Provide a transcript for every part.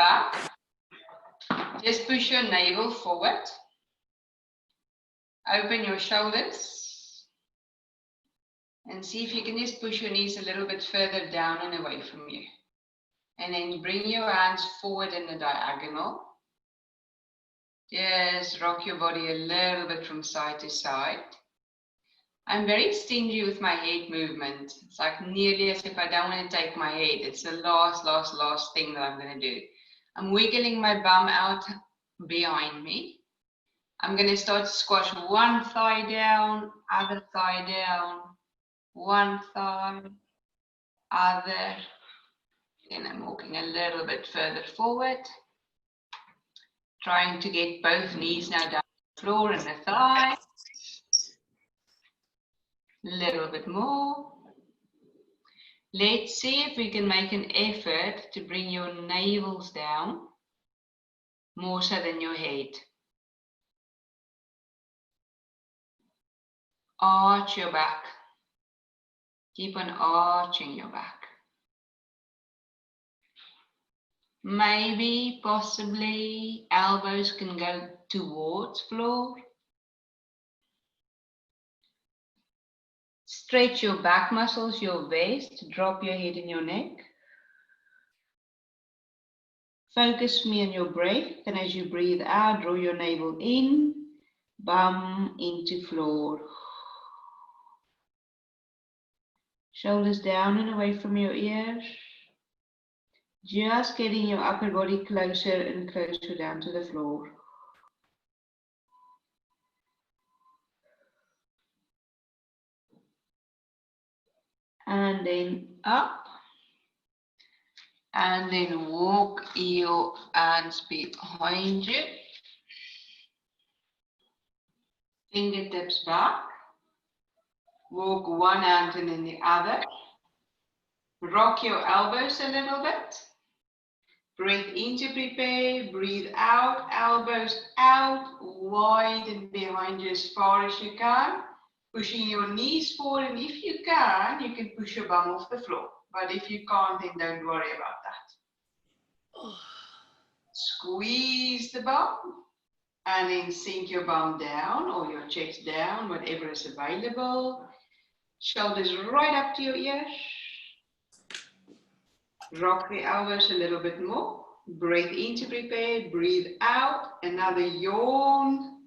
back. Just push your navel forward. Open your shoulders. And see if you can just push your knees a little bit further down and away from you. And then bring your hands forward in a diagonal. Just rock your body a little bit from side to side. I'm very stingy with my head movement. It's like nearly as if I don't want to take my head. It's the last thing that I'm going to do. I'm wiggling my bum out behind me. I'm going to start to squash one thigh down, other thigh down, one thigh, other. Then I'm walking a little bit further forward. Trying to get both knees now down the floor and the thighs. A little bit more. Let's see if we can make an effort to bring your navels down more so than your head. Arch your back. Keep on arching your back. Maybe, possibly, elbows can go towards floor. Stretch your back muscles, your waist, drop your head and your neck. Focus me on your breath, and as you breathe out, draw your navel in, bum into floor. Shoulders down and away from your ears. Just getting your upper body closer and closer down to the floor. And then up. And then walk your hands behind you. Fingertips back. Walk one hand and then the other. Rock your elbows a little bit. Breathe in to prepare, breathe out, elbows out, wide and behind you as far as you can. Pushing your knees forward, and if you can push your bum off the floor. But if you can't, then don't worry about that. Squeeze the bum, and then sink your bum down or your chest down, whatever is available. Shoulders right up to your ears. Rock the elbows a little bit more. Breathe in to prepare. Breathe out. Another yawn.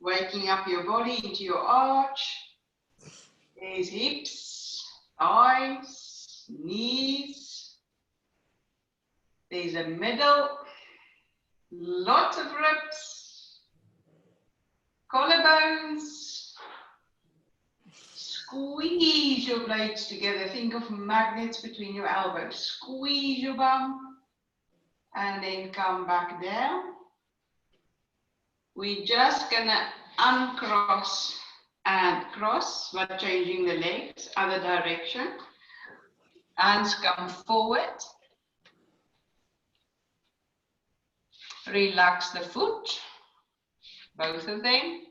Waking up your body into your arch. There's hips, thighs, knees. There's a middle. Lots of ribs. Collarbones. Squeeze your blades together. Think of magnets between your elbows. Squeeze your bum and then come back down. We're just gonna uncross and cross, but changing the legs, other direction. Hands come forward. Relax the foot, both of them.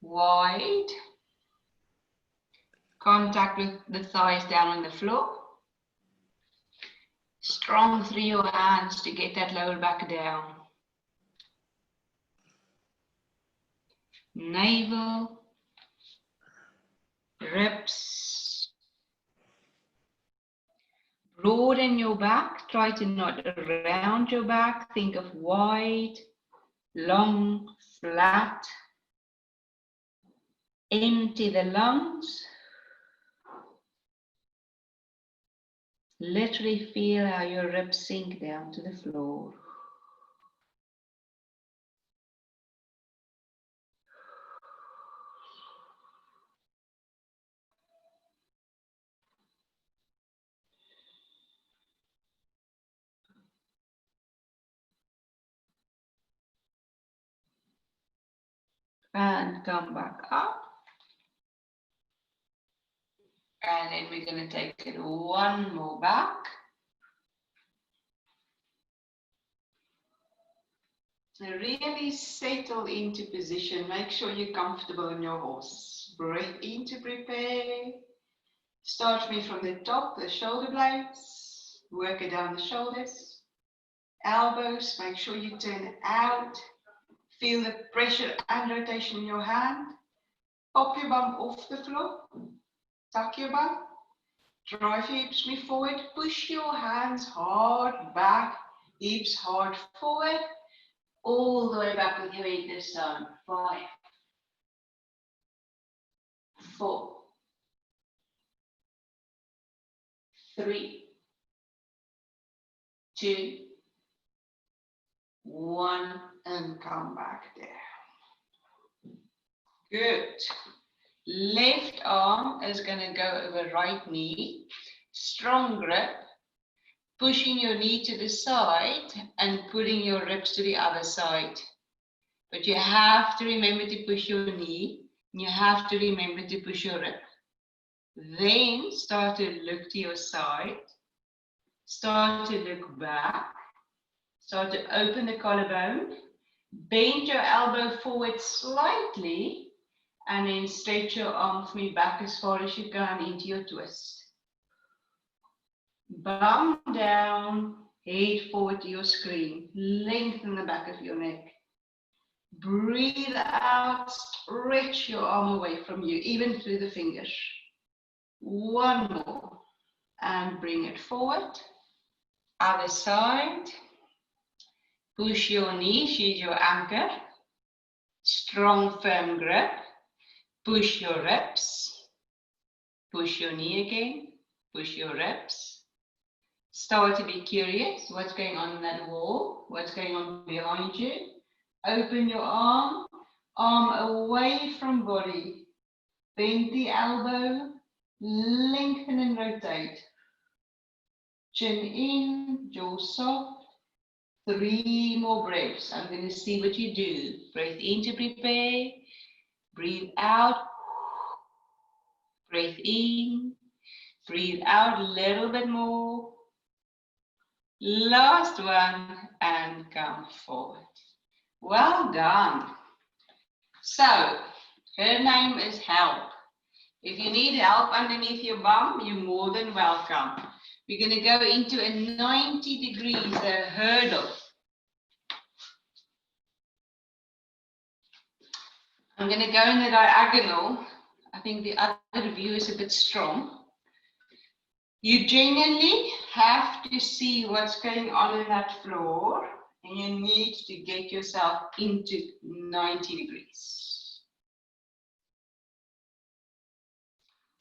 Wide. Contact with the thighs down on the floor. Strong through your hands to get that lower back down. Navel, ribs. Broaden your back. Try to not round your back. Think of wide, long, flat. Empty the lungs. Literally feel how your ribs sink down to the floor. And come back up. And then we're going to take it one more back. Really settle into position. Make sure you're comfortable on your horse. Breathe in to prepare. Start me from the top, the shoulder blades. Work it down the shoulders. elbows, make sure you turn out. Feel the pressure and rotation in your hand. Pop your bum off the floor. Tuck your bum. Drive your hips forward. Push your hands hard back. Hips hard forward. All the way back with your head this time. 5, 4, 3, 2, 1, and come back there. Good. Left arm is going to go over right knee. Strong grip. Pushing your knee to the side and pulling your ribs to the other side. But you have to remember to push your knee. And you have to remember to push your rib. Then start to look to your side. Start to look back. Start to open the collarbone. Bend your elbow forward slightly. And then stretch your arm from your back as far as you can into your twist. Bum down, head forward to your screen. Lengthen the back of your neck. Breathe out, stretch your arm away from you, even through the fingers. One more. And bring it forward. Other side. Push your knee, she's your anchor. Strong, firm grip. Push your ribs. Push your knee again. Push your ribs. Start to be curious. What's going on in that wall? What's going on behind you? Open your arm. Arm away from body. Bend the elbow. Lengthen and rotate. Chin in, jaw soft. 3 more breaths. I'm going to see what you do. Breathe in to prepare. Breathe out. Breathe in. Breathe out a little bit more. Last one, and come forward. Well done. So, her name is help. If you need help underneath your bum, you're more than welcome. We're going to go into a 90 degrees hurdle. I'm going to go in the diagonal. I think the other view is a bit strong. You genuinely have to see what's going on in that floor, and you need to get yourself into 90 degrees.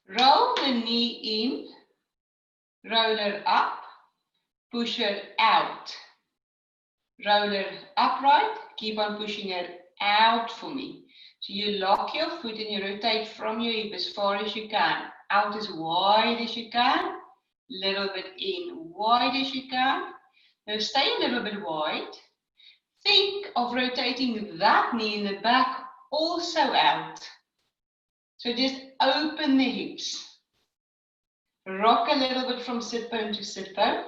Roll the knee in, roll her up, push her out. Roll her upright, keep on pushing her out for me. So you lock your foot and you rotate from your hip as far as you can, out as wide as you can. Little bit in, wide as you can. Now stay a little bit wide. Think of rotating that knee in the back also out. So just open the hips. Rock a little bit from sit bone to sit bone.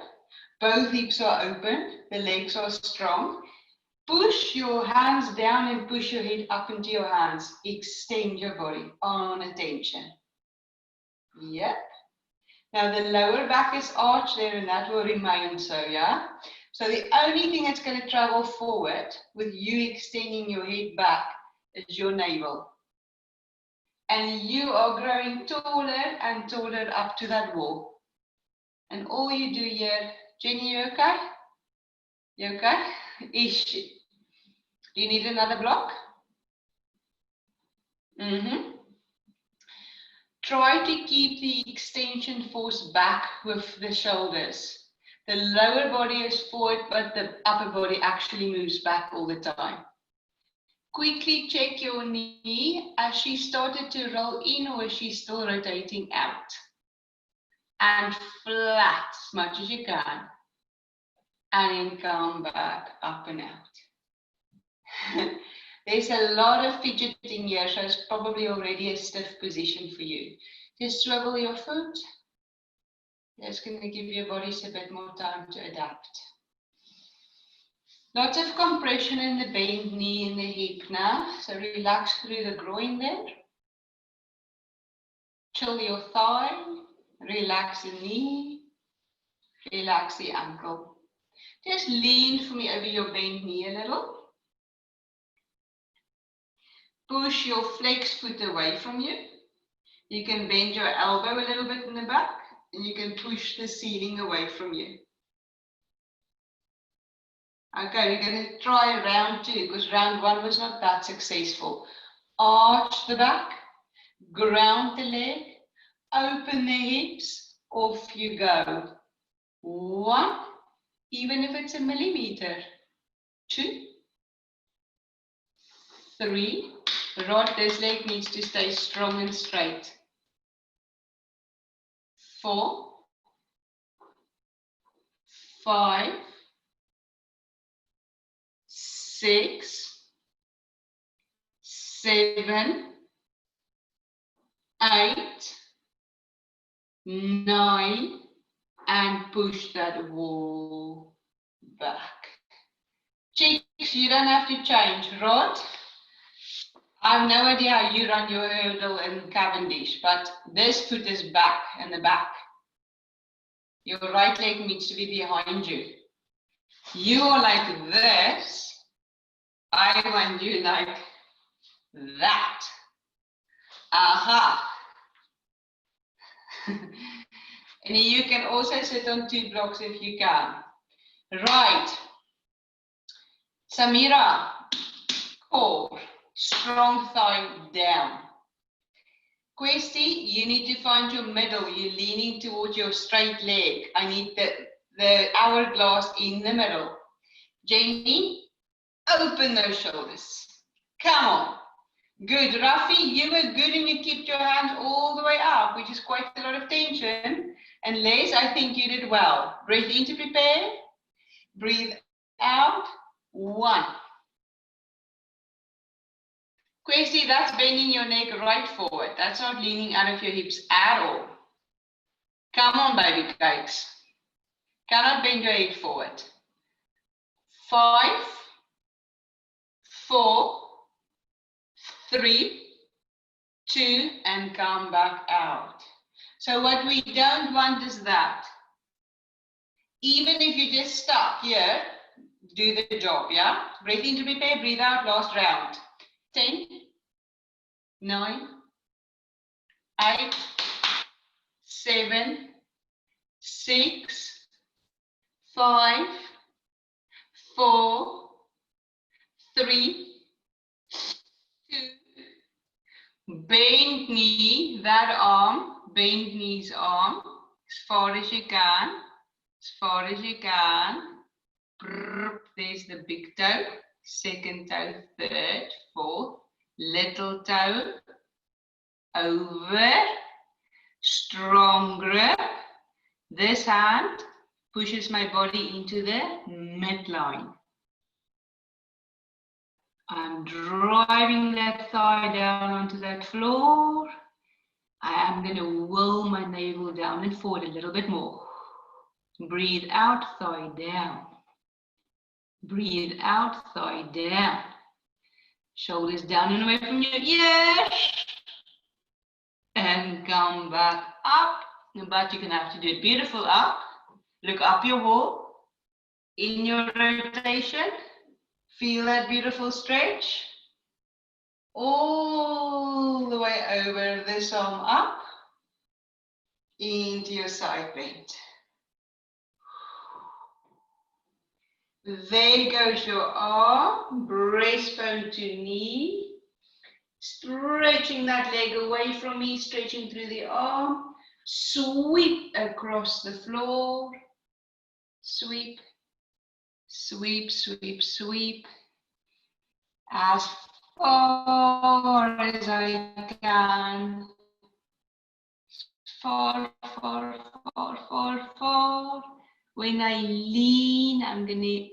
Both hips are open, the legs are strong. Push your hands down and push your head up into your hands. Extend your body on attention. Yep. Now the lower back is arched there and that will remain so, yeah? So the only thing that's going to travel forward with you extending your head back is your navel. And you are growing taller and taller up to that wall. And all you do here, Jenny, you okay? You okay? Ish. Do you need another block? Try to keep the extension force back with the shoulders. The lower body is forward, but the upper body actually moves back all the time. Quickly check your knee. As she started to roll in, or is she still rotating out? And flat as much as you can. And then come back up and out. There's a lot of fidgeting here, so it's probably already a stiff position for you. Just swivel your foot. That's going to give your bodies a bit more time to adapt. Lots of compression in the bent knee and the hip now, so relax through the groin there. Chill your thigh, relax the knee, relax the ankle. Just lean for me over your bent knee a little. Push your flex foot away from you. You can bend your elbow a little bit in the back, and you can push the ceiling away from you. Okay, we're going to try round 2 because round 1 was not that successful. Arch the back, ground the leg, open the hips, off you go. 1, even if it's a millimeter. 2, 3. Rod, this leg needs to stay strong and straight. 4, 5, 6, 7, 8, 9, and push that wall back. Chicks, you don't have to change. Rod, I have no idea how you run your hurdle in Cavendish, but this foot is back in the back. Your right leg needs to be behind you. You are like this. I want you like that. Aha. And you can also sit on 2 blocks if you can. Right. Samira, core, strong thigh down. Questy, you need to find your middle. You're leaning towards your straight leg. I need the hourglass in the middle. Jamie, open those shoulders. Come on. Good. Rafi, you were good and you kept your hands all the way up, which is quite a lot of tension. And Les, I think you did well. Breathe in to prepare. Breathe out. 1. Questy, that's bending your neck right forward. That's not leaning out of your hips at all. Come on, baby cakes. Cannot bend your head forward. 5, 4, 3, 2, and come back out. So what we don't want is that. Even if you just stuck here, do the job, yeah? Breathe in to prepare, breathe out, last round. 10, 9, 8, 7, 6, 5, 4, 3, 2, bend knee, that arm, bend knee's arm, as far as you can, as far as you can. There's the big toe, second toe, third, fourth, little toe, over, strong grip. This hand pushes my body into the midline. I'm driving that thigh down onto that floor. I am going to will my navel down and forward a little bit more. Breathe out, thigh down. Breathe out, thigh down. Shoulders down and away from your ears. And come back up. But you're going to have to do it beautiful up. Look up your wall. In your rotation. Feel that beautiful stretch. All the way over this arm up. Into your side bend. There goes your arm, breastbone to knee, stretching that leg away from me, stretching through the arm, sweep across the floor, sweep, sweep, sweep, sweep, as far as I can, far, far, far, far, far. When I lean, I'm going to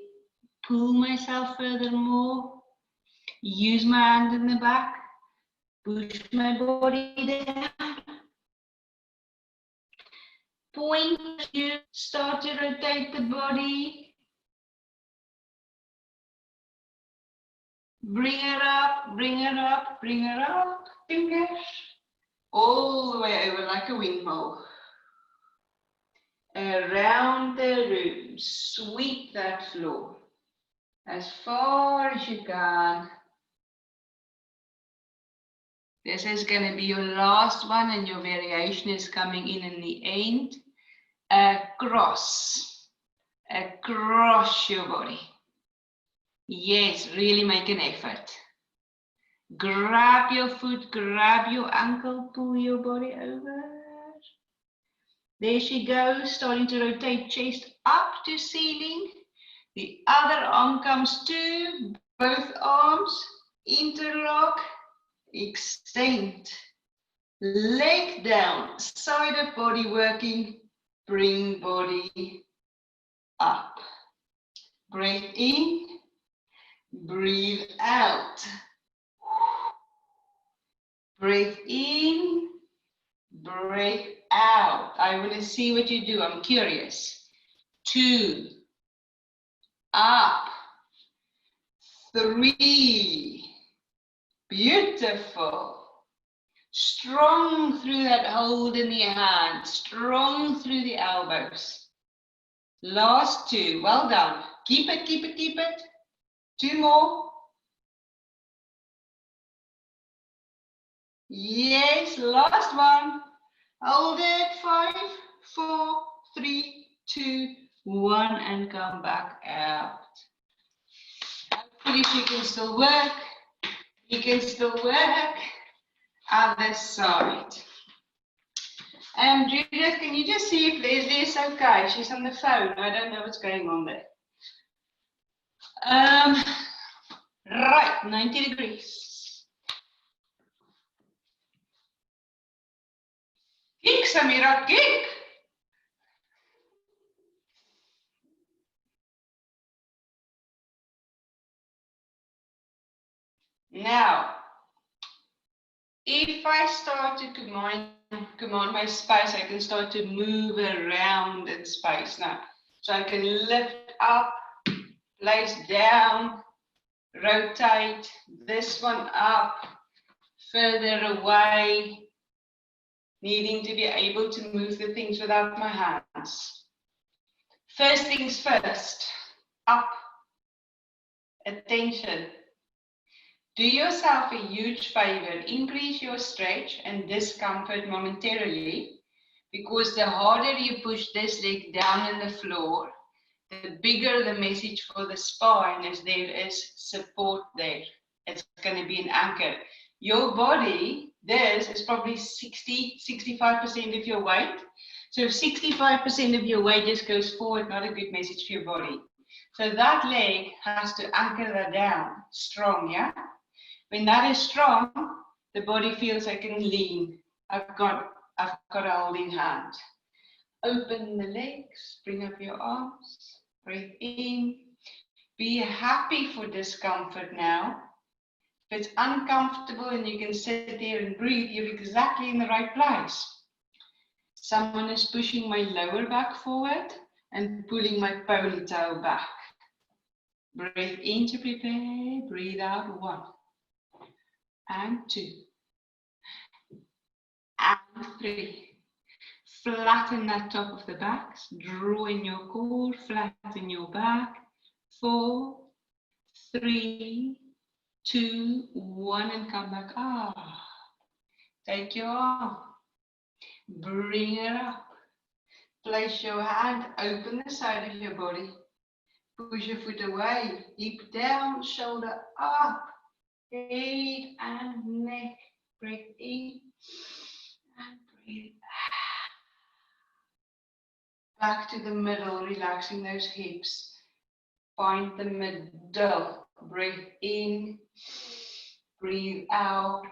pull myself furthermore, use my hand in the back, push my body down, point to start to rotate the body, bring her up, bring her up, bring her up, fingers, all the way over like a windmill. around the room. Sweep that floor as far as you can. This is going to be your last one, and your variation is coming in the end. Across your body. Yes, really make an effort. Grab your foot, grab your ankle, pull your body over. There she goes, starting to rotate chest up to ceiling. The other arm comes too, both arms interlock, extend. Leg down, side of body working, bring body up. Breathe in, breathe out. Breathe in, breathe out. I want to see what you do. I'm curious. 2, up. 3, beautiful. Strong through that hold in the hand, strong through the elbows. Last 2, well done. Keep it, keep it, keep it. 2 more. Yes, last one. Hold it, 5, 4, 3, 2, 1, and come back out. Hopefully she can still work. You can still work. Other side. Judith, can you just see if Leslie is okay? She's on the phone. I don't know what's going on there. Right, 90 degrees. Kick, Samira, kick. Now, if I start to command my space, I can start to move around in space now. So I can lift up, place down, rotate, this one up, further away, needing to be able to move the things without my hands. First things first, up, attention. Do yourself a huge favor, increase your stretch and discomfort momentarily, because the harder you push this leg down in the floor, the bigger the message for the spine is there is support there. It's going to be an anchor. Your body, this is probably 60-65% of your weight. So if 65% of your weight just goes forward, not a good message for your body. So that leg has to anchor that down strong, yeah? When that is strong, the body feels I can lean. I've got a holding hand. Open the legs, bring up your arms, breathe in. Be happy for discomfort now. If it's uncomfortable and you can sit there and breathe, you're exactly in the right place. Someone is pushing my lower back forward and pulling my ponytail back. Breathe in to prepare, breathe out, 1. And 2. And 3. Flatten that top of the back, draw in your core, flatten your back. 4, 3, 2, 1, and come back up. Take your arm, bring it up. Place your hand, open the side of your body. Push your foot away, hip down, shoulder up. Head and neck, breathe in and breathe out. Back to the middle, relaxing those hips. Find the middle, breathe in, breathe out.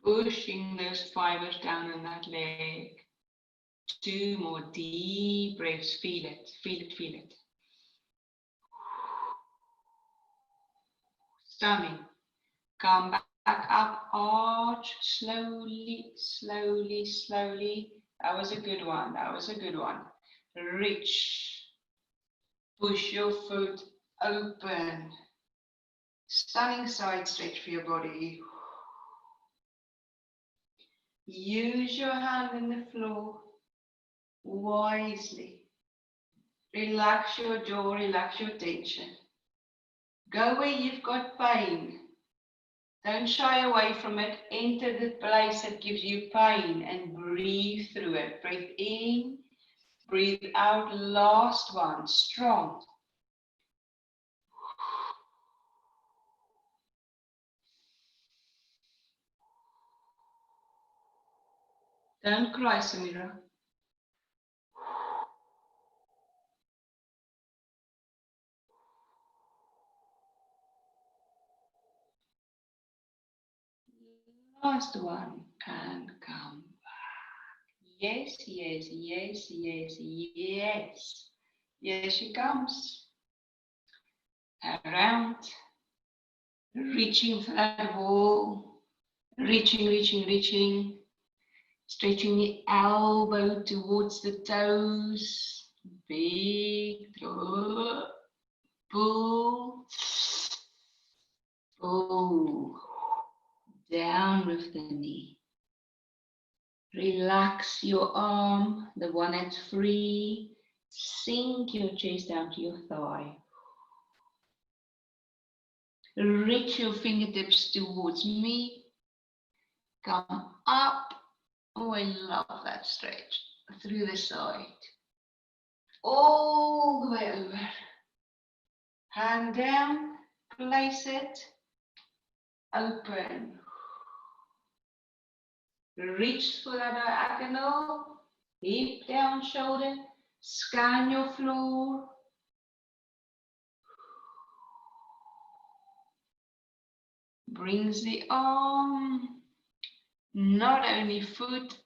Pushing those fibers down in that leg. 2 more deep breaths. Feel it, feel it, feel it. Stomach. Come back up, arch slowly, slowly, slowly. That was a good one. That was a good one. Reach. Push your foot open. Stunning side stretch for your body. Use your hand on the floor wisely. Relax your jaw, relax your tension. Go where you've got pain. Don't shy away from it. Enter the place that gives you pain and breathe through it. Breathe in, breathe out. Last one, strong. Don't cry, Samira. Last one, and come back. Yes, yes, yes, yes, yes. Here she comes. Around. Reaching for that wall. Reaching, reaching, reaching. Stretching the elbow towards the toes. Big pull. Pull. Pull. Down with the knee. Relax your arm, the one that's free. Sink your chest down to your thigh. Reach your fingertips towards me. Come up. Oh, I love that stretch. Through the side. All the way over. Hand down. Place it. Open. Reach for that diagonal. Hip down, shoulder. Scan your floor. Brings the arm, not only foot,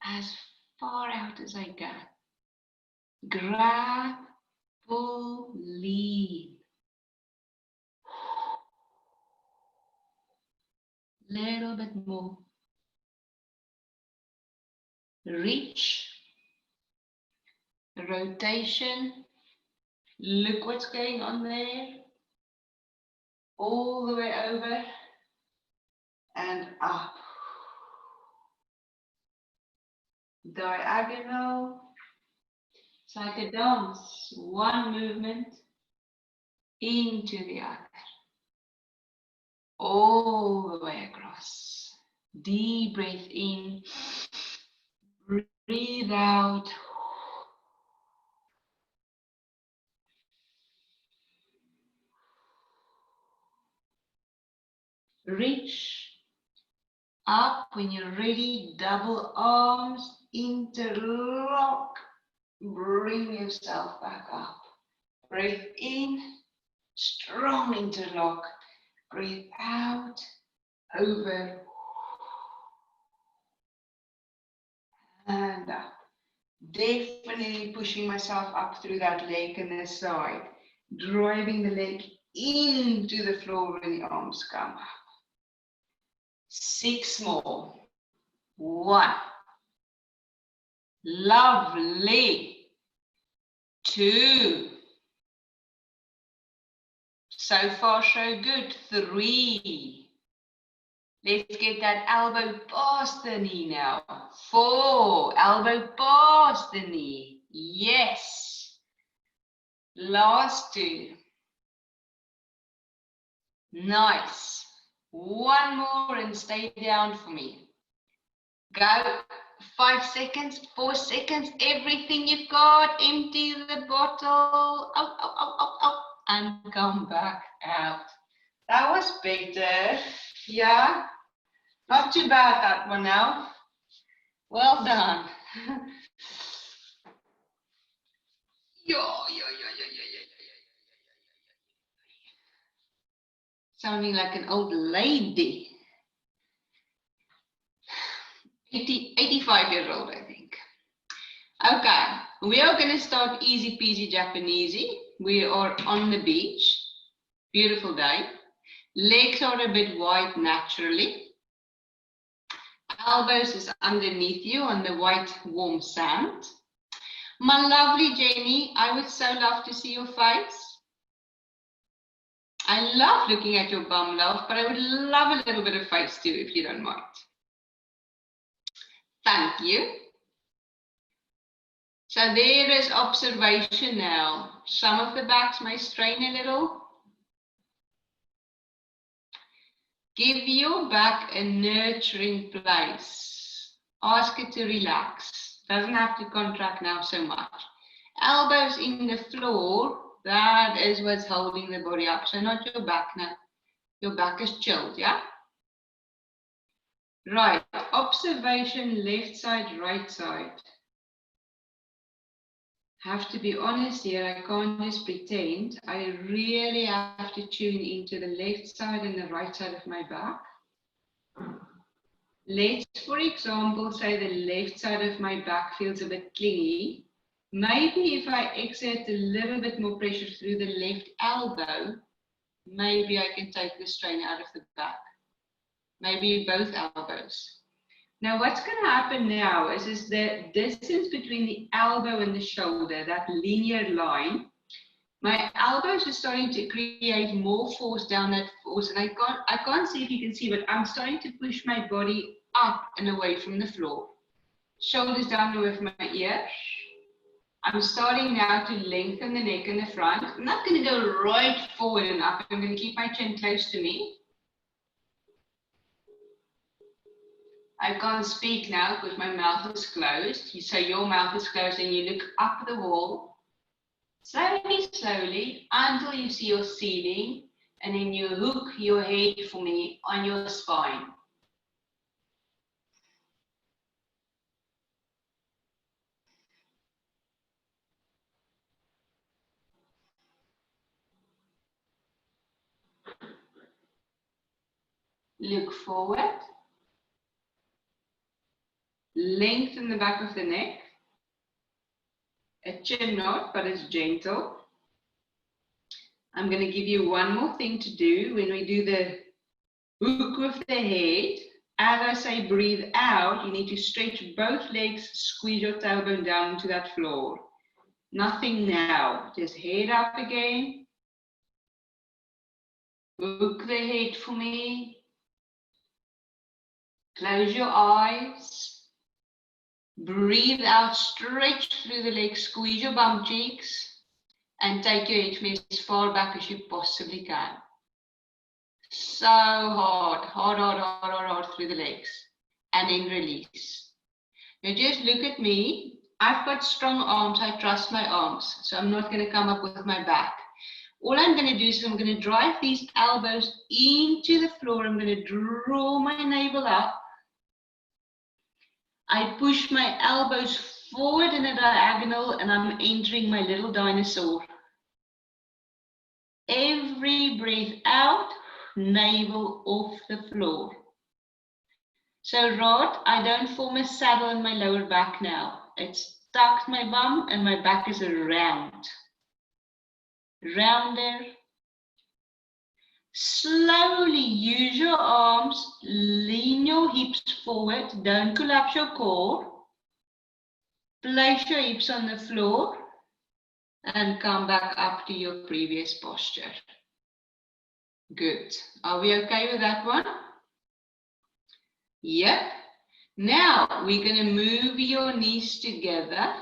as far out as I can. Grab, pull, lean. Little bit more. Reach. Rotation. Look what's going on there. All the way over and up. Diagonal. It's like a dance. One movement into the other. All the way across. Deep breath in. Breathe out. Reach up. When you're ready, double arms, interlock. Bring yourself back up. Breathe in, strong interlock. Breathe out, over, and up. Definitely pushing myself up through that leg and the side. Driving the leg into the floor when the arms come up. 6 more. 1. Lovely. 2. So far, so good. 3. Let's get that elbow past the knee now. 4. Elbow past the knee. Yes. Last 2. Nice. 1 more and stay down for me. Go. 5 seconds, 4 seconds, everything you've got. Empty the bottle. Out, out, out, out, out. And come back out. That was better. Yeah. Not too bad, that one now. Well done. Sounding like an old lady. 85 years old, I think. Okay, we are going to start easy peasy Japanesey. We are on the beach. Beautiful day. Legs are a bit wide naturally. Elbows is underneath you on the white warm sand. My lovely Jenny, I would so love to see your face. I love looking at your bum, love, but I would love a little bit of face too, if you don't mind. Thank you. So there is observation now. Some of the backs may strain a little. Give your back a nurturing place. Ask it to relax. Doesn't have to contract now so much. Elbows in the floor, that is what's holding the body up. So not your back now. Your back is chilled, yeah? Right, observation, left side, right side. Have to be honest here, I can't just pretend. I really have to tune into the left side and the right side of my back. Let's, for example, say the left side of my back feels a bit clingy. Maybe if I exert a little bit more pressure through the left elbow, maybe I can take the strain out of the back. Maybe both elbows. Now what's going to happen now is the distance between the elbow and the shoulder, that linear line, my elbows are starting to create more force down that force, and I can't see if you can see, but I'm starting to push my body up and away from the floor. Shoulders down away from my ears. I'm starting now to lengthen the neck and the front. I'm not going to go right forward and up. I'm going to keep my chin close to me. I can't speak now because my mouth is closed. So your mouth is closed and you look up the wall. Slowly, slowly, until you see your ceiling, and then you hook your head for me on your spine. Look forward. Lengthen the back of the neck. A chin knot, but it's gentle. I'm going to give you one more thing to do when we do the hook with the head. As I say, breathe out. You need to stretch both legs, squeeze your tailbone down into that floor. Nothing now. Just head up again. Hook the head for me. Close your eyes. Breathe out, stretch through the legs, squeeze your bum cheeks, and take your head from as far back as you possibly can. So hard, hard, hard, hard, hard, hard through the legs, and then release. Now just look at me. I've got strong arms, I trust my arms, so I'm not going to come up with my back. All I'm going to do is I'm going to drive these elbows into the floor. I'm going to draw my navel up. I push my elbows forward in a diagonal and I'm entering my little dinosaur. Every breath out, navel off the floor. So Rod, I don't form a saddle in my lower back now. It's tucked my bum and my back is round. Rounder. Slowly use your arms, lean your hips forward, don't collapse your core. Place your hips on the floor and come back up to your previous posture. Good. Are we okay with that one? Yep. Now we're going to move your knees together.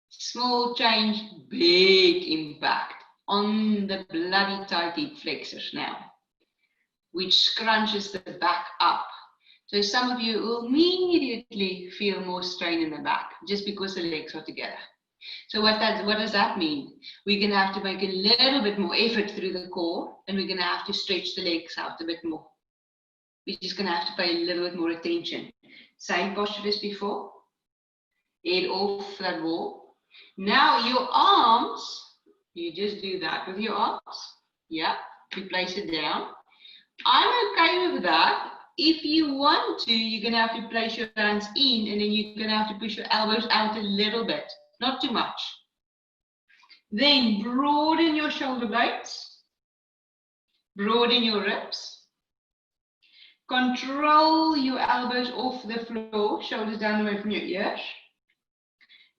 Small change, big impact on the bloody tight hip flexors now, which scrunches the back up. So some of you will immediately feel more strain in the back just because the legs are together. So what does that mean? We're going to have to make a little bit more effort through the core, and we're going to have to stretch the legs out a bit more. We're just going to have to pay a little bit more attention. Same posture as before. Head off that wall. Now your arms, you just do that with your arms. Yeah, you place it down. I'm okay with that. If you want to, you're going to have to place your hands in and then you're going to have to push your elbows out a little bit, not too much. Then broaden your shoulder blades, broaden your ribs. Control your elbows off the floor, shoulders down away from your ears.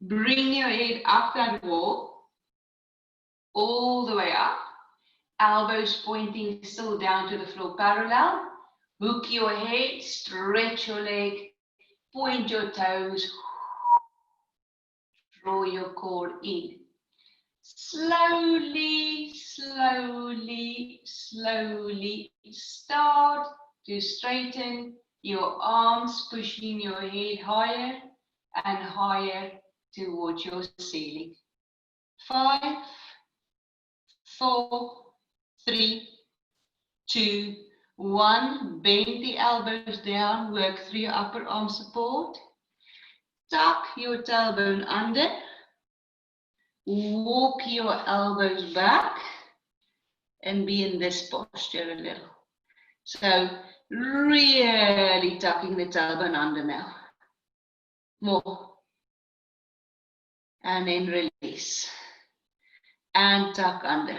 Bring your head up that wall, all the way up. Elbows pointing still down to the floor parallel. Hook your head, stretch your leg, point your toes, draw your core in. Slowly, slowly, slowly start to straighten your arms, pushing your head higher and higher towards your ceiling. 5, 4, 3, 2, 1. Bend the elbows down, work through your upper arm support. Tuck your tailbone under. Walk your elbows back and be in this posture a little. So really tucking the tailbone under now. More. And then release. And tuck under.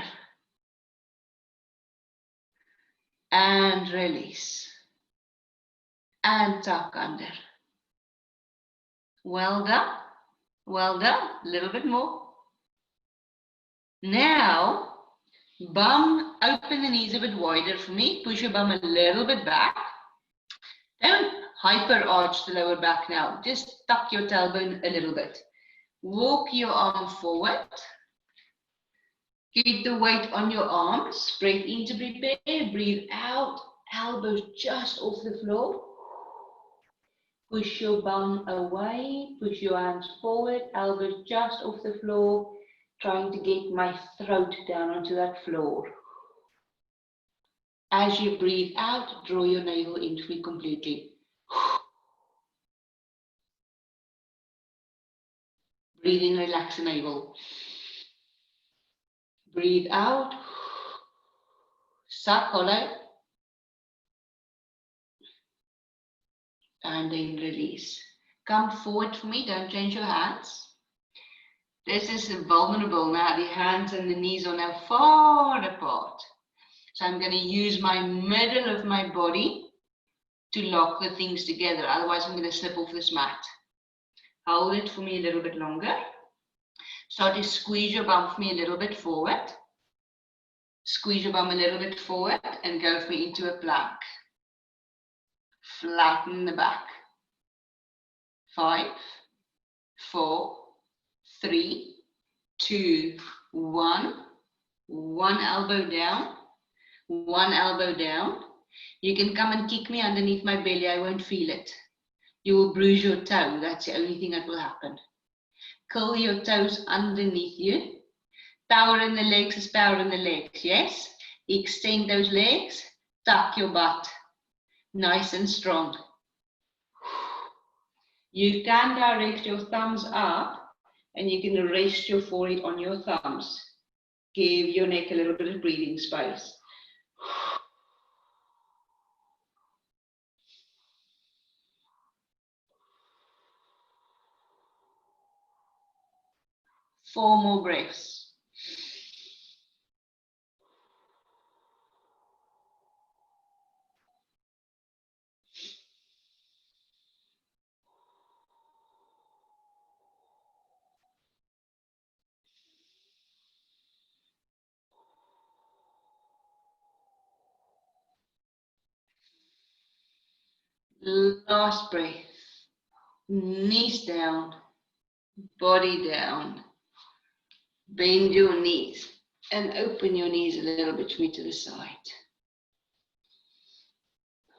And release. And tuck under. Well done. Well done. A little bit more. Now, bum, open the knees a bit wider for me. Push your bum a little bit back. Don't hyper arch the lower back now. Just tuck your tailbone a little bit. Walk your arm forward. Keep the weight on your arms. Breathe in to prepare. Breathe out. Elbows just off the floor. Push your bum away. Push your hands forward. Elbows just off the floor. Trying to get my throat down onto that floor. As you breathe out, draw your navel in free completely. Breathe in, relax the navel. Breathe out. Suck hollow. And then release. Come forward for me, don't change your hands. This is vulnerable now. The hands and the knees are now far apart. So I'm going to use my middle of my body to lock the things together. Otherwise, I'm going to slip off this mat. Hold it for me a little bit longer. Start to squeeze your bum for me a little bit forward. Squeeze your bum a little bit forward and go for me into a plank. Flatten the back. 5, 4, 3, 2, 1. One elbow down. One elbow down. You can come and kick me underneath my belly. I won't feel it. You will bruise your toe. That's the only thing that will happen. Curl your toes underneath you. Power in the legs is power in the legs. Yes? Extend those legs. Tuck your butt. Nice and strong. You can direct your thumbs up and you can rest your forehead on your thumbs. Give your neck a little bit of breathing space. 4 more breaths. Last breath. Knees down, body down. Bend your knees and open your knees a little bit to the side.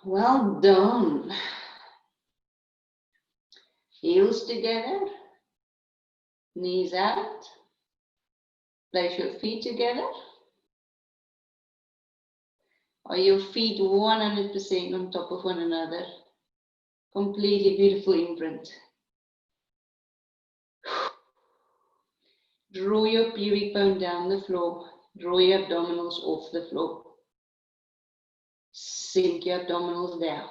Well done. Heels together, knees out. Place your feet together. Are your feet 100% on top of one another? Completely beautiful imprint. Draw your pubic bone down the floor. Draw your abdominals off the floor. Sink your abdominals down.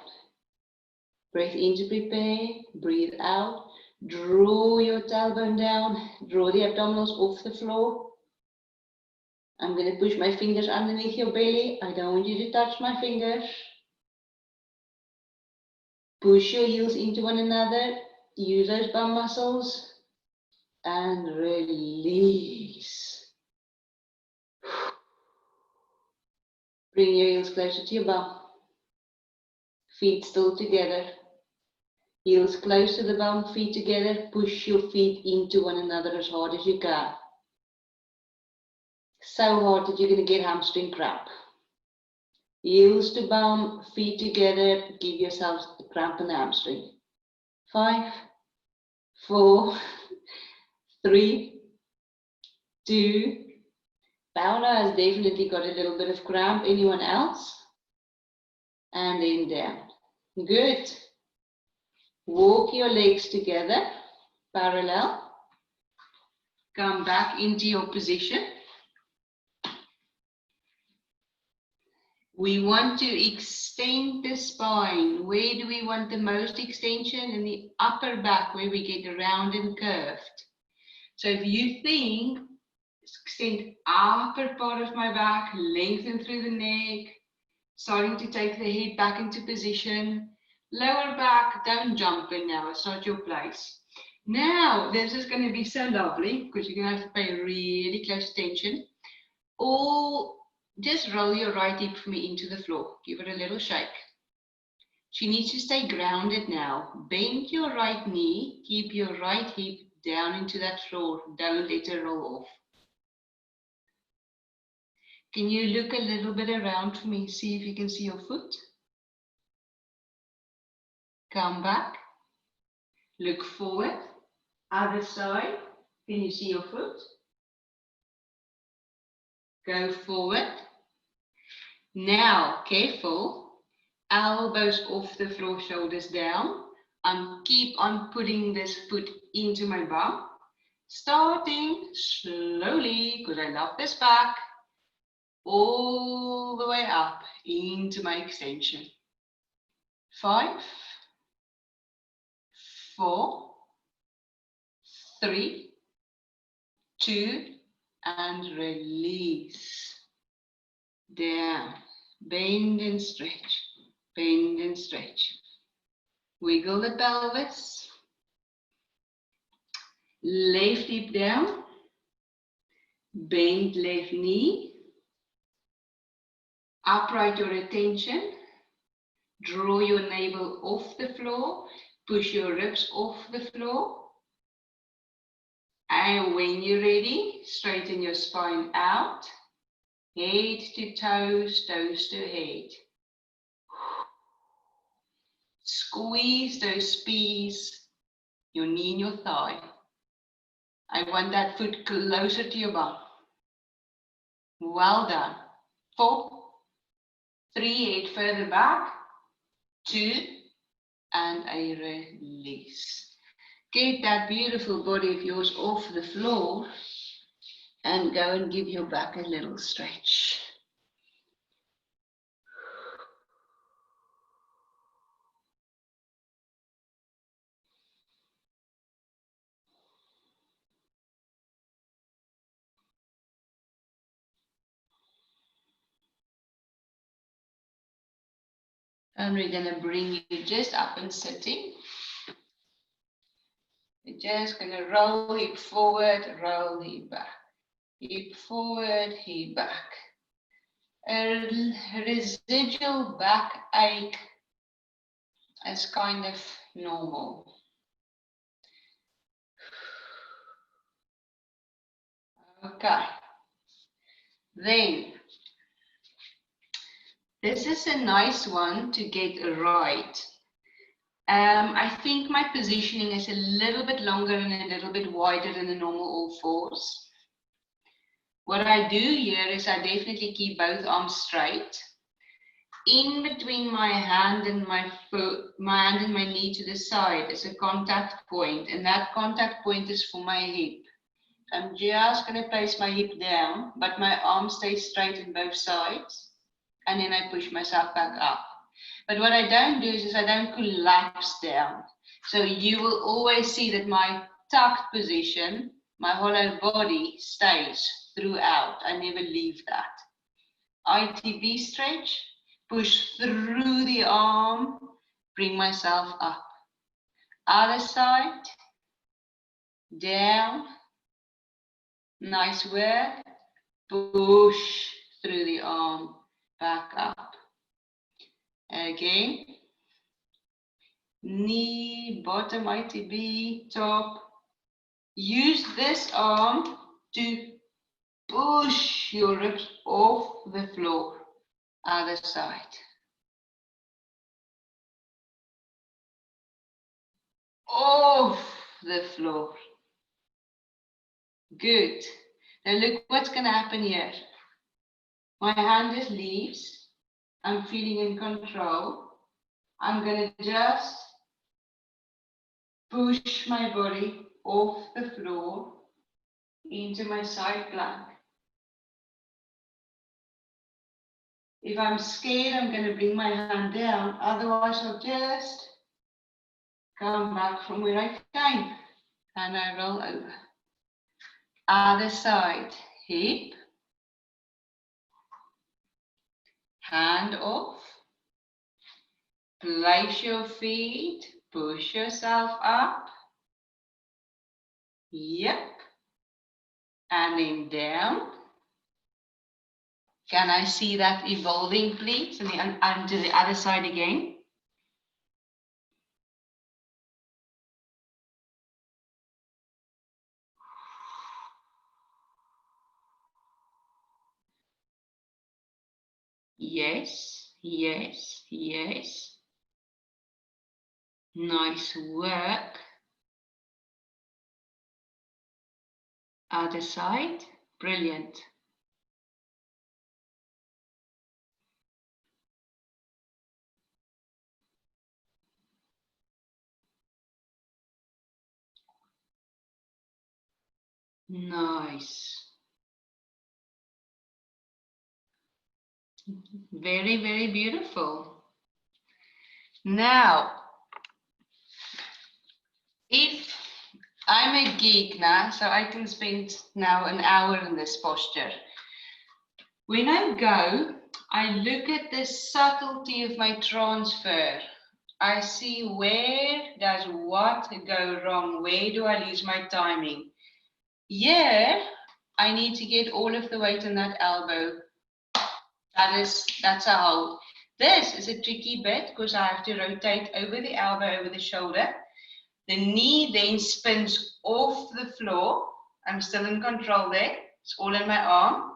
Breathe in to prepare. Breathe out. Draw your tailbone down. Draw the abdominals off the floor. I'm going to push my fingers underneath your belly. I don't want you to touch my fingers. Push your heels into one another. Use those bum muscles. And release. Bring your heels closer to your bum. Feet still together. Heels close to the bum, feet together. Push your feet into one another as hard as you can. So hard that you're going to get hamstring cramp. Heels to bum, feet together. Give yourself a cramp in the hamstring. 5, 4, 3, 2. Paula has definitely got a little bit of cramp. Anyone else? And then down. Good. Walk your legs together, parallel. Come back into your position. We want to extend the spine. Where do we want the most extension? In the upper back, where we get round and curved. So if you think, extend upper part of my back, lengthen through the neck, starting to take the head back into position. Lower back, don't jump in now, it's not your place. Now, this is going to be so lovely because you're going to have to pay really close attention. Or just roll your right hip for me into the floor. Give it a little shake. She needs to stay grounded now. Bend your right knee, keep your right hip down into that floor. Don't let her roll off. Can you look a little bit around for me? See if you can see your foot. Come back. Look forward. Other side. Can you see your foot? Go forward. Now, careful. Elbows off the floor, shoulders down. Keep on putting this foot into my bum. Starting slowly, because I love this back. All the way up into my extension. 5, 4, 3, 2, and release. Down. Bend and stretch. Bend and stretch. Wiggle the pelvis. Left hip down. Bend left knee. Upright your attention. Draw your navel off the floor. Push your ribs off the floor. And when you're ready, straighten your spine out. Head to toes, toes to head. Squeeze those peas, your knee and your thigh. I want that foot closer to your bum. Well done. 4, 3, head further back. 2, and a release. Get that beautiful body of yours off the floor and go and give your back a little stretch. And we're going to bring you just up and sitting. We're just going to roll hip forward, roll hip back. Hip forward, hip back. A residual back ache is kind of normal. Okay. Then, this is a nice one to get right. I think my positioning is a little bit longer and a little bit wider than the normal all fours. What I do here is I definitely keep both arms straight. In between my hand and my foot, my hand and my knee to the side is a contact point, and that contact point is for my hip. I'm just going to place my hip down, but my arm stays straight on both sides, and then I push myself back up. But what I don't do is I don't collapse down. So you will always see that my tucked position, my hollow body stays throughout. I never leave that. ITB stretch, push through the arm, bring myself up. Other side, down, nice work, push through the arm, back up. Again, knee, bottom ITB, top. Use this arm to push your ribs off the floor. Other side. Off the floor. Good. Now look what's going to happen here. My hand just leaves. I'm feeling in control. I'm going to just push my body off the floor into my side plank. If I'm scared, I'm going to bring my hand down. Otherwise, I'll just come back from where I came. And I roll over. Other side, hip. Hand off. Place your feet. Push yourself up. Yep. And then down. Can I see that evolving, please? And to the other side again. Yes, yes, yes. Nice work. Other side. Brilliant. Nice. Very, very beautiful. Now, if I'm a geek now, so I can spend now an hour in this posture. When I go, I look at the subtlety of my transfer. I see where does what go wrong? Where do I lose my timing? Here, I need to get all of the weight on that elbow. That's a hold. This is a tricky bit because I have to rotate over the elbow, over the shoulder. The knee then spins off the floor. I'm still in control there. It's all in my arm.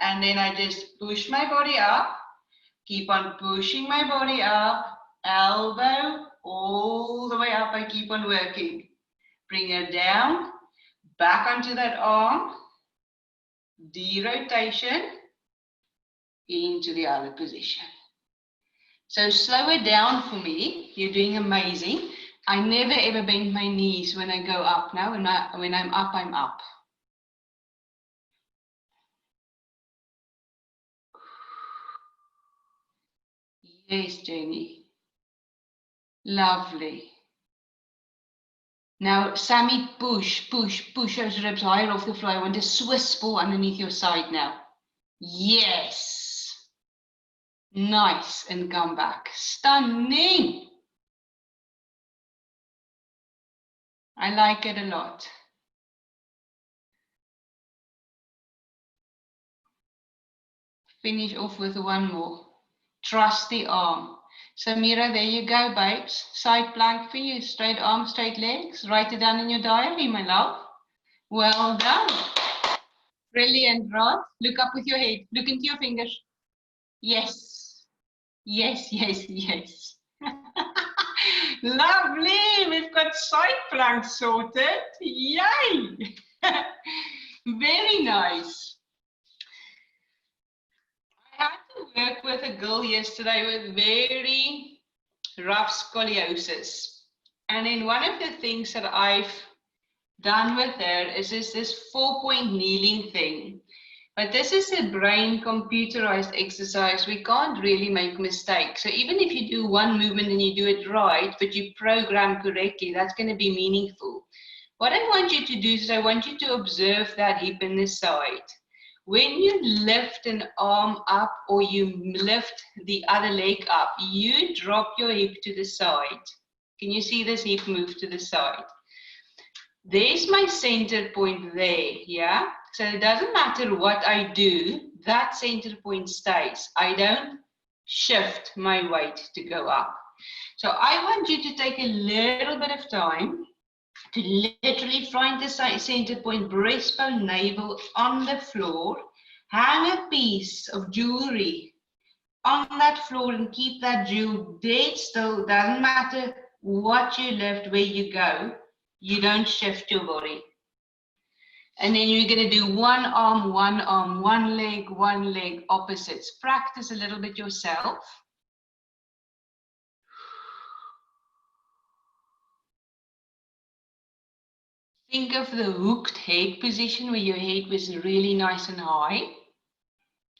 And then I just push my body up. Keep on pushing my body up. Elbow all the way up. I keep on working. Bring it down. Back onto that arm. Derotation. Into the other position. So slow it down for me. You're doing amazing. I never ever bend my knees when I go up now. When I'm up, I'm up. Yes, Jenny. Lovely. Now, Sammy, push, push, push those ribs higher off the floor. I want a Swiss ball underneath your side now. Yes. Nice, and come back. Stunning. I like it a lot. Finish off with one more. Trust the arm. Samira, there you go, babes. Side plank for you. Straight arms, straight legs. Write it down in your diary, my love. Well done. Brilliant, Rod. Look up with your head. Look into your fingers. Yes. Yes, yes, yes. Lovely. We've got side plank sorted. Yay. Very nice. I had to work with a girl yesterday with very rough scoliosis. And then one of the things that I've done with her is this 4-point kneeling thing. But this is a brain computerized exercise. We can't really make mistakes. So even if you do one movement and you do it right, but you program correctly, that's going to be meaningful. What I want you to do is I want you to observe that hip in the side. when you lift an arm up or you lift the other leg up, you drop your hip to the side. Can you see this hip move to the side? There's my center point there, yeah? So it doesn't matter what I do, that center point stays. I don't shift my weight to go up. So I want you to take a little bit of time to literally find the center point, breastbone, navel on the floor, hang a piece of jewelry on that floor and keep that jewel dead still. Doesn't matter what you lift, where you go, you don't shift your body. And then you're going to do one arm, one leg, opposites. Practice a little bit yourself. Think of the hooked head position where your head was really nice and high.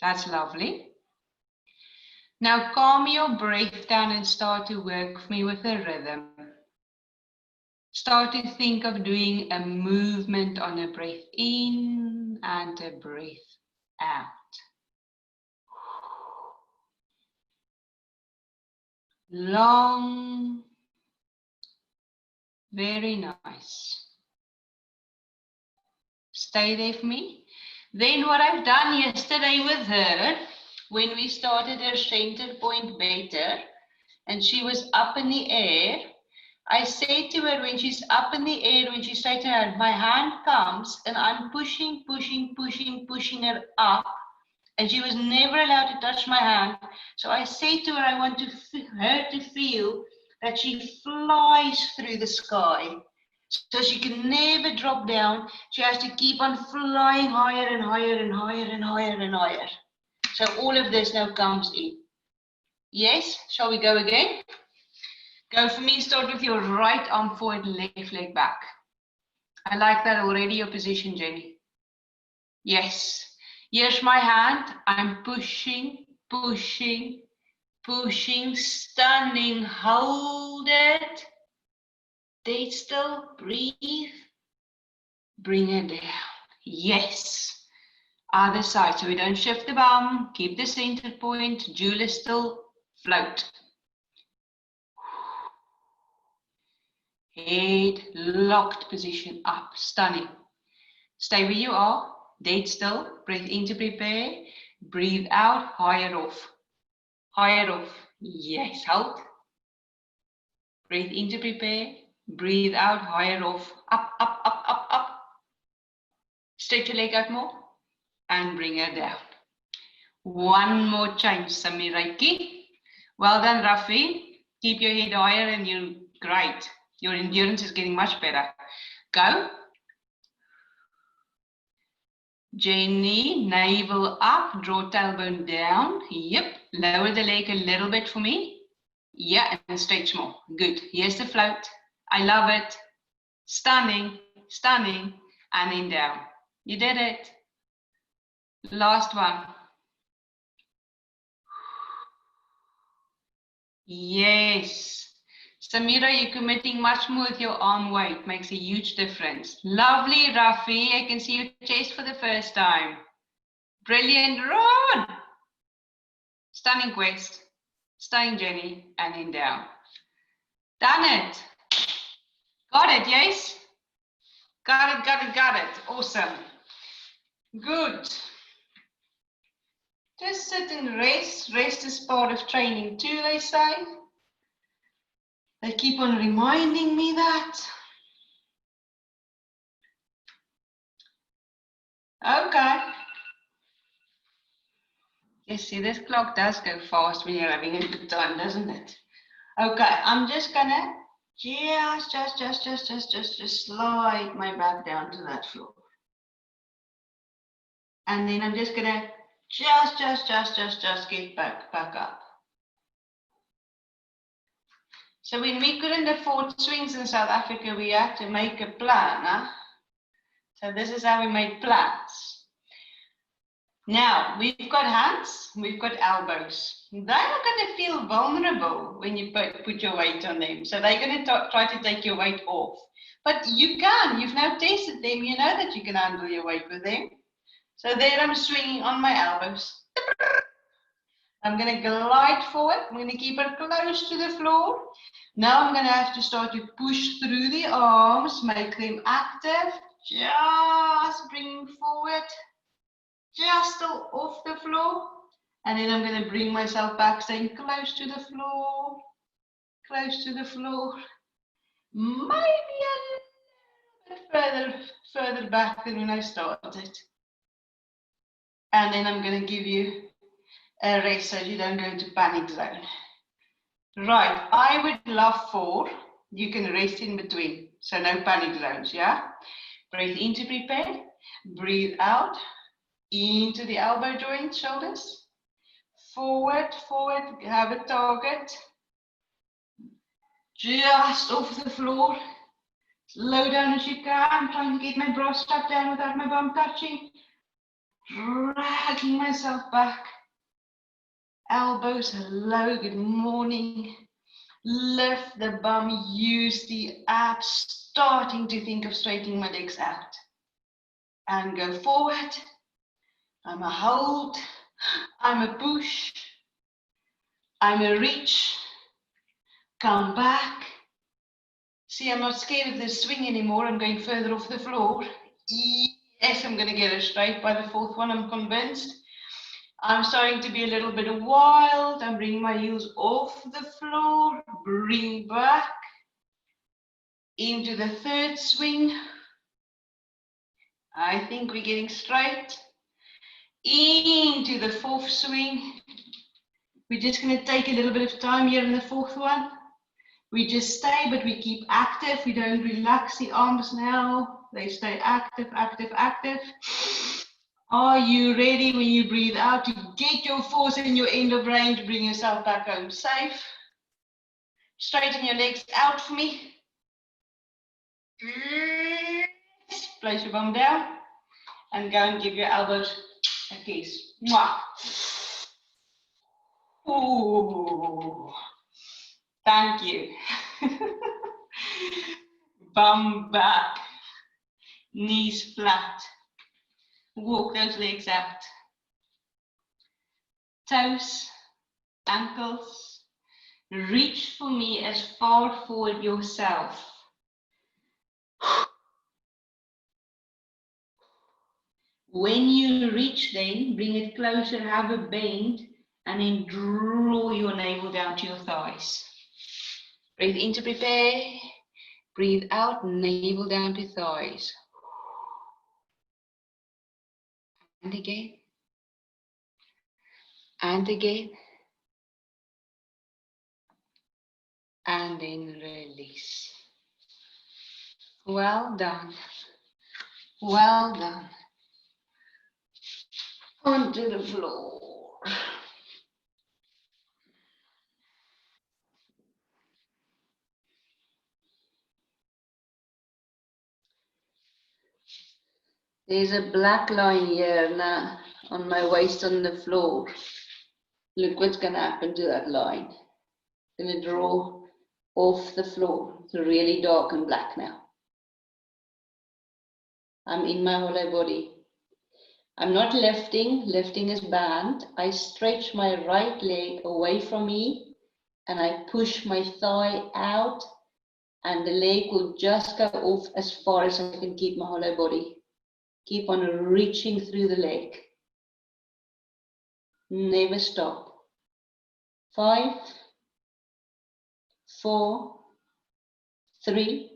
That's lovely. Now calm your breath down and start to work with me with a rhythm. Start to think of doing a movement on a breath in and a breath out. Long, very nice. Stay there for me. Then what I've done yesterday with her, when we started her center point better, and she was up in the air, I said to her when she's up in the air, when she straight her, my hand comes and I'm pushing her up, and she was never allowed to touch my hand. So I said to her, I want her to feel that she flies through the sky. So she can never drop down. She has to keep on flying higher and higher and higher and higher and higher. So all of this now comes in. Yes, shall we go again? Go for me, start with your right arm forward, left leg back. I like that already, your position, Jenny. Yes, here's my hand. I'm pushing, stunning, hold it. Stay still, breathe, bring it down. Yes. Other side, so we don't shift the bum, keep the center point, jewel is still, float. Head locked position up, stunning. Stay where you are, dead still, breathe in to prepare, breathe out, higher off. Yes, hold. Breathe in to prepare, breathe out, higher off, up. Stretch your leg out more and bring her down. One more change, Samiraiki. Well done, Rafi. Keep your head higher and you're great. Your endurance is getting much better. Go. Jenny, navel up, draw tailbone down. Yep. Lower the leg a little bit for me. Yeah, and stretch more. Good. Here's the float. I love it. Stunning, and then down. You did it. Last one. Yes. Samira, you're committing much more with your arm weight. Makes a huge difference. Lovely, Rafi. I can see your chest for the first time. Brilliant, Ron. Stunning, Quest. Stunning, Jenny. And then down. Done it. Got it, yes? Got it. Awesome. Good. Just sit and rest. Rest is part of training too, they say. They keep on reminding me that. Okay. You see, this clock does go fast when you're having a good time, doesn't it? Okay, I'm just gonna just slide my back down to that floor. And then I'm just gonna just get back up. So when we couldn't afford swings in South Africa, we had to make a plan. Huh? So this is how we made plans. Now, we've got hands, we've got elbows. They're not going to feel vulnerable when you put your weight on them. So they're going to try to take your weight off. But you can. You've now tested them. You know that you can handle your weight with them. So there I'm swinging on my elbows. I'm going to glide forward. I'm going to keep it close to the floor. Now I'm going to have to start to push through the arms, make them active. Just bring forward, just off the floor. And then I'm going to bring myself back, staying close to the floor, close to the floor. Maybe a little bit further back than when I started. And then I'm going to give you a rest so you don't go into panic zone. Right, I would love for you can rest in between, so no panic zones, yeah? Breathe in to prepare, breathe out into the elbow joint, shoulders. Forward, forward, have a target. Just off the floor. Slow down as you can. I'm trying to get my bra strap down without my bum touching. Dragging myself back. Elbows low, good morning. Lift the bum, use the abs, starting to think of straightening my legs out. And go forward. I'm a hold. I'm a push. I'm a reach. Come back. See, I'm not scared of this swing anymore. I'm going further off the floor. Yes, I'm going to get it straight by the fourth one, I'm convinced. I'm starting to be a little bit wild. I'm bringing my heels off the floor. Bring back into the third swing. I think we're getting straight. Into the fourth swing. We're just going to take a little bit of time here in the fourth one. We just stay, but we keep active. We don't relax the arms now. They stay active, active, active. Are you ready when you breathe out to get your force in your end of brain to bring yourself back home safe? Straighten your legs out for me. Place your bum down and go and give your elbows a kiss. Mwah. Ooh. Thank you. Bum back, knees flat. Walk those legs out. Toes, ankles. Reach for me as far forward yourself. When you reach then, bring it closer, have a bend, and then draw your navel down to your thighs. Breathe in to prepare. Breathe out, navel down to thighs. And again. And again. And then release. Well done. Well done. Onto the floor. There's a black line here now on my waist on the floor. Look what's going to happen to that line. It's going to draw off the floor. It's really dark and black now. I'm in my hollow body. I'm not lifting. Lifting is banned. I stretch my right leg away from me and I push my thigh out and the leg will just go off as far as I can keep my hollow body. Keep on reaching through the leg. Never stop. 5, 4, 3,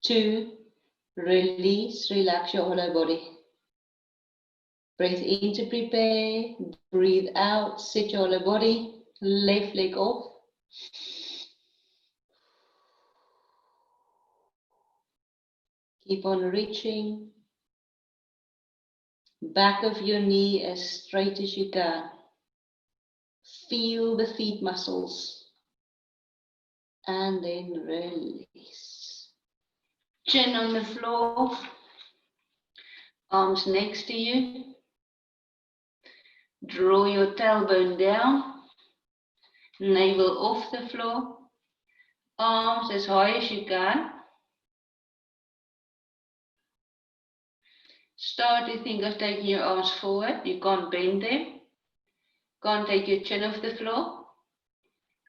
2, release, relax your hollow body. Breathe in to prepare, breathe out, sit your hollow body, left leg off. Keep on reaching. Back of your knee as straight as you can. Feel the feet muscles. And then release. Chin on the floor. Arms next to you. Draw your tailbone down. Navel off the floor. Arms as high as you can. Start to think of taking your arms forward. You can't bend them. Can't take your chin off the floor.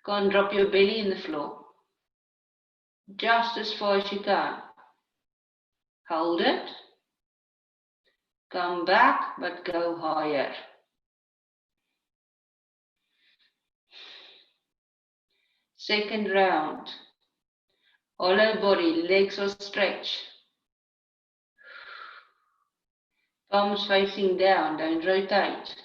Can't drop your belly in the floor. Just as far as you can. Hold it. Come back, but go higher. Second round. Hollow body, legs are stretched. Palms facing down, don't rotate.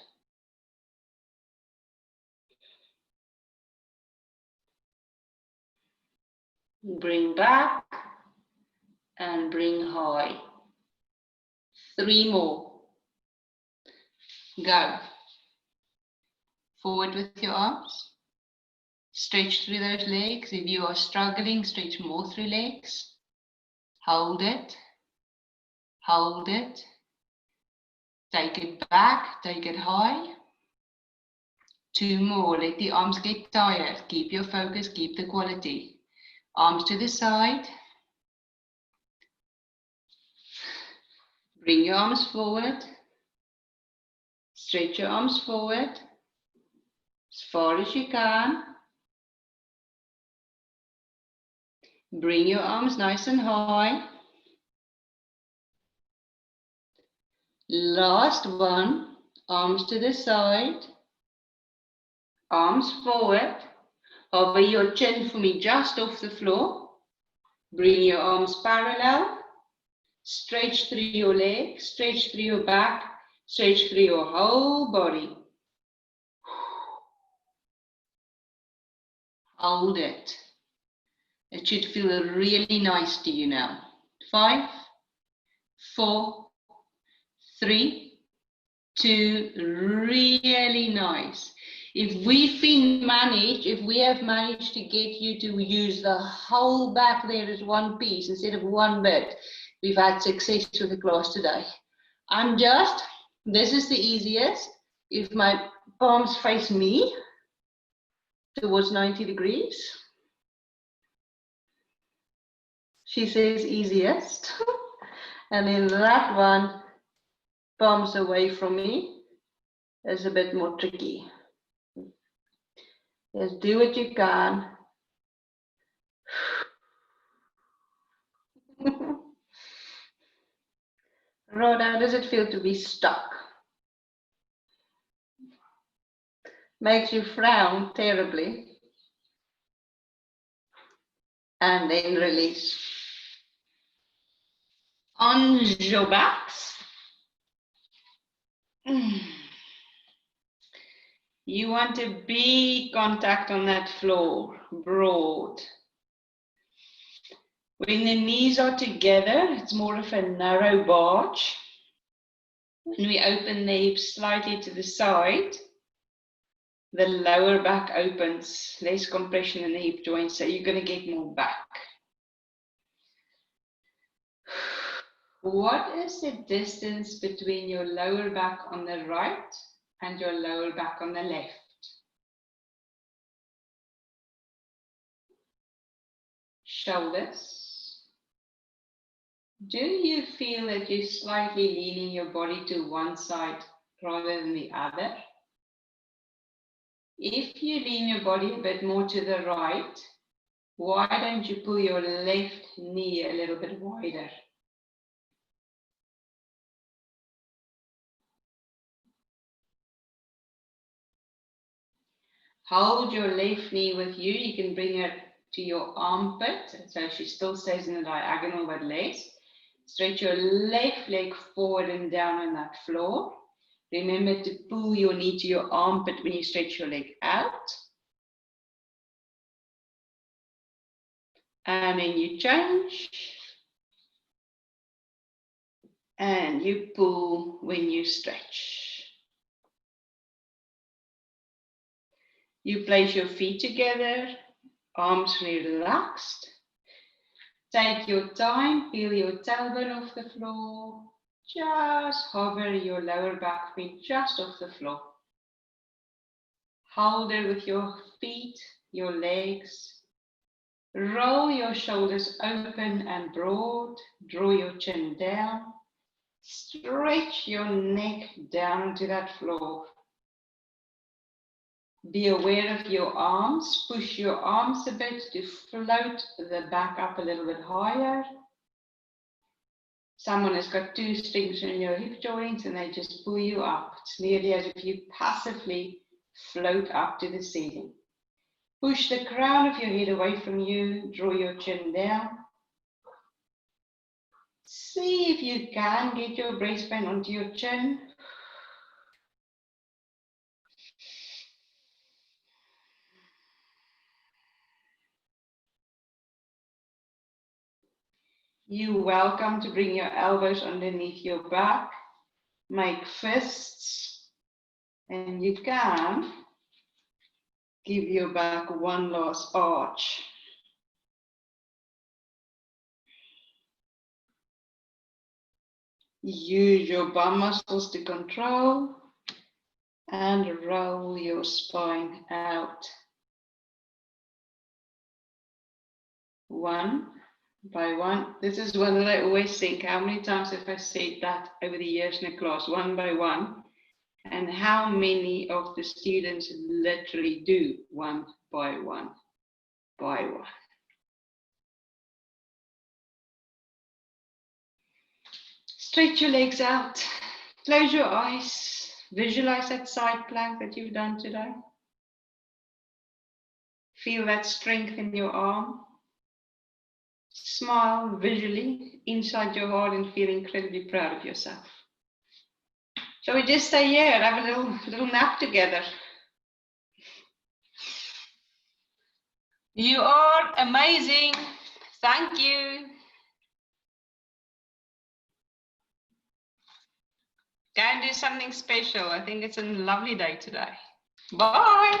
Bring back and bring high. 3 more. Go. Forward with your arms. Stretch through those legs. If you are struggling, stretch more through legs. Hold it. Hold it. Take it back. Take it high. 2 more. Let the arms get tired. Keep your focus. Keep the quality. Arms to the side. Bring your arms forward. Stretch your arms forward as far as you can. Bring your arms nice and high. Last one. Arms to the side. Arms forward. Hover your chin for me just off the floor. Bring your arms parallel. Stretch through your legs, stretch through your back, stretch through your whole body. Hold it. It should feel really nice to you now. 5, 4, 3, 2, really nice. If we have managed to get you to use the whole back there as one piece instead of one bit, we've had success with the class today. This is the easiest. If my palms face me towards 90 degrees, she says easiest. And then that one, palms away from me, is a bit more tricky. Just do what you can. Rod, how does it feel to be stuck? Makes you frown terribly. And then release. On your backs. You want a big contact on that floor, broad. When the knees are together, it's more of a narrow barge. When we open the hips slightly to the side, the lower back opens, less compression in the hip joints, so you're going to get more back. What is the distance between your lower back on the right and your lower back on the left? Shoulders. Do you feel that you're slightly leaning your body to one side rather than the other? If you lean your body a bit more to the right, why don't you pull your left knee a little bit wider? Hold your left knee with you. You can bring it to your armpit, so she still stays in the diagonal but less. Stretch your left leg forward and down on that floor. Remember to pull your knee to your armpit when you stretch your leg out. And then you change. And you pull when you stretch. You place your feet together, arms relaxed. Take your time, feel your tailbone off the floor. Just hover your lower back feet just off the floor. Hold it with your feet, your legs. Roll your shoulders open and broad. Draw your chin down. Stretch your neck down to that floor. Be aware of your arms. Push your arms a bit to float the back up a little bit higher. Someone has got 2 strings in your hip joints and they just pull you up. It's nearly as if you passively float up to the ceiling. Push the crown of your head away from you. Draw your chin down. See if you can get your breastbone onto your chin. You're welcome to bring your elbows underneath your back. Make fists. And you can give your back one last arch. Use your bum muscles to control and roll your spine out. One by one. This is one that I always think, how many times have I said that over the years in a class, one by one? And how many of the students literally do one by one by one? Stretch your legs out. Close your eyes. Visualize that side plank that you've done today. Feel that strength in your arm. Smile visually inside your heart and feel incredibly proud of yourself. Shall we just stay here and have a little nap together? You are amazing. Thank you. Go and do something special. I think it's a lovely day today. Bye.